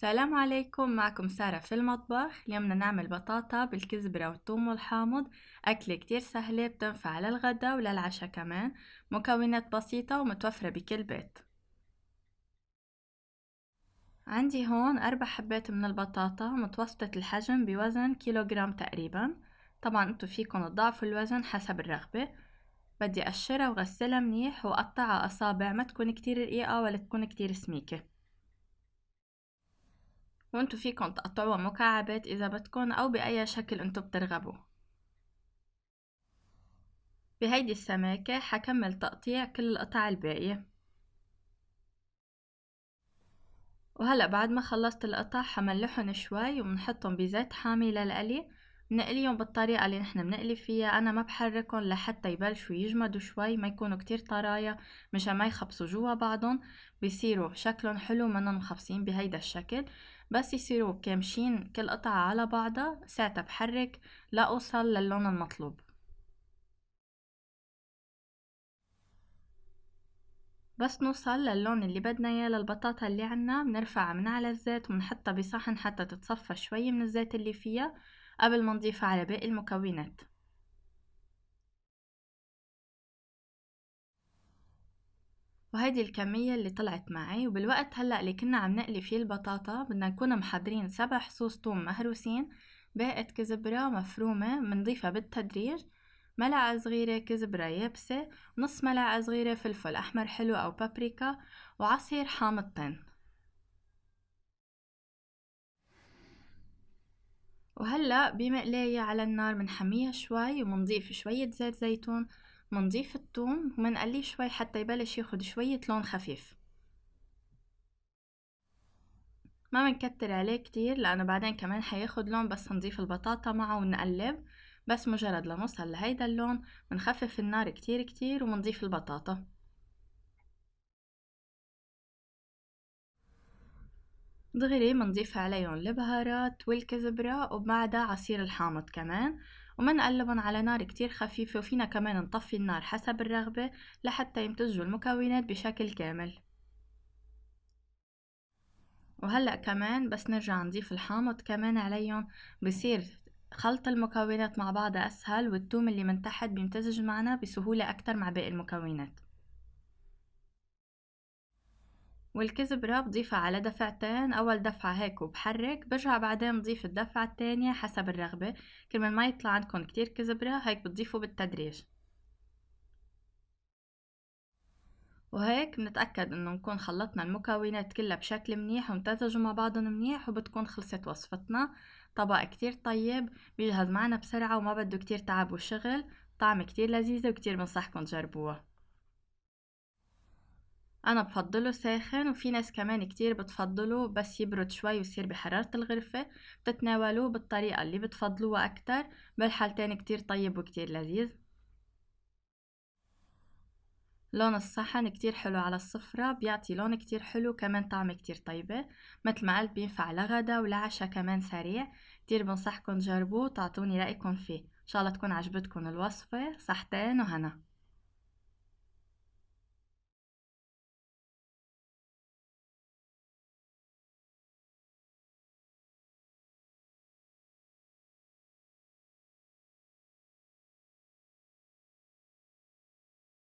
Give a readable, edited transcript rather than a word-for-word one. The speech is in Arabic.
السلام عليكم، معكم سارة في المطبخ. اليوم بدنا نعمل بطاطا بالكزبرة والثوم والحامض. أكلة كتير سهلة بتنفع للغدا وللعشاء كمان. مكونات بسيطة ومتوفرة بكل بيت. عندي هون 4 حبات من البطاطا متوسطة الحجم بوزن كيلوغرام تقريبا. طبعا انتو فيكن تضاعفوا الوزن حسب الرغبة. بدي أقشرها وغسلها منيح وقطعها أصابع، ما تكون كتير رقيقة ولا تكون كتير سميكة. وانتو فيكن تقطعوها مكعبات إذا بدكن أو بأي شكل انتو بترغبوا. بهيدي السماكة حكمل تقطيع كل القطع الباقية. وهلأ بعد ما خلصت القطع حملحن شوي وبنحطهم بزيت حامي للقلي. بنقليهم بالطريقة اللي نحن بنقلي فيها. أنا ما بحركن لحتى يبلشوا يجمدوا شوي، ما يكونوا كتير طرايا مشان ما يخبصوا جوا بعضن. بيصيروا شكلهم حلو منن مخبصين بهيدا الشكل. بس يصيروا كامشين كل قطعة على بعضها ساعتها بحرك لأوصل للون المطلوب. بس نوصل للون اللي بدنا اياه للبطاطا اللي عنا، بنرفعها من على الزيت وبنحطها بصحن حتى تتصفى شوي من الزيت اللي فيها قبل ما نضيفها على باقي المكونات. وهيدي الكمية اللي طلعت معي. وبالوقت هلأ اللي كنا عم نقلي فيه البطاطا بدنا نكون محضرين 7 حصوص توم مهروسين، باقة كزبرة مفرومة بنضيفها بالتدريج، ملعقة صغيرة كزبرة يابسة، نص ملعقة صغيرة فلفل أحمر حلو أو بابريكا، وعصير حامضتين. وهلأ بمقلاية على النار منحميها شوي ومنضيف شوية زيت زيتون، منضيف الثوم ومنقليه شوي حتى يبلش ياخد شوية لون خفيف. ما منكتر عليه كتير لأنه بعدين كمان حياخد لون، بس نضيف البطاطا معه ونقلب. بس مجرد لنوصل لهيدا اللون منخفف النار كتير كتير ومنضيف البطاطا. دغري منضيف عليهم البهارات والكزبرة وبعدها عصير الحامض كمان، ومنقلبن على نار كتير خفيفة. وفينا كمان نطفي النار حسب الرغبة لحتى يمتزجوا المكونات بشكل كامل. وهلأ كمان بس نرجع نضيف الحامض كمان عليهم بصير خلط المكونات مع بعضها أسهل، والثوم اللي من تحت بيمتزج معنا بسهولة أكتر مع باقي المكونات. والكزبرة بضيفها على دفعتين، أول دفعة هيك وبحرك، برجع بعدين بضيف الدفعة التانية حسب الرغبة. كرمال ما يطلع عندكن كتير كزبرة هيك بتضيفوا بالتدريج. وهيك بنتأكد انه نكون خلطنا المكونات كلها بشكل منيح وامتزجوا مع بعضهم منيح، وبتكون خلصت وصفتنا. طبق كتير طيب بيجهز معنا بسرعة وما بده كتير تعب وشغل. طعم كتير لذيذة وكتير بنصحكم تجربوها. انا بفضله ساخن، وفي ناس كمان كتير بتفضله بس يبرد شوي ويصير بحرارة الغرفة. بتتناولوه بالطريقة اللي بتفضلوها اكتر. بالحالتين كتير طيب وكتير لذيذ. لون الصحن كتير حلو على السفرة، بيعطي لون كتير حلو كمان طعم كتير طيبة. مثل ما قلت بينفع لغدا ولعشا كمان سريع. كتير بنصحكن تجربوه وتعطوني رأيكم فيه. ان شاء الله تكون عجبتكن الوصفة. صحتين وهنا.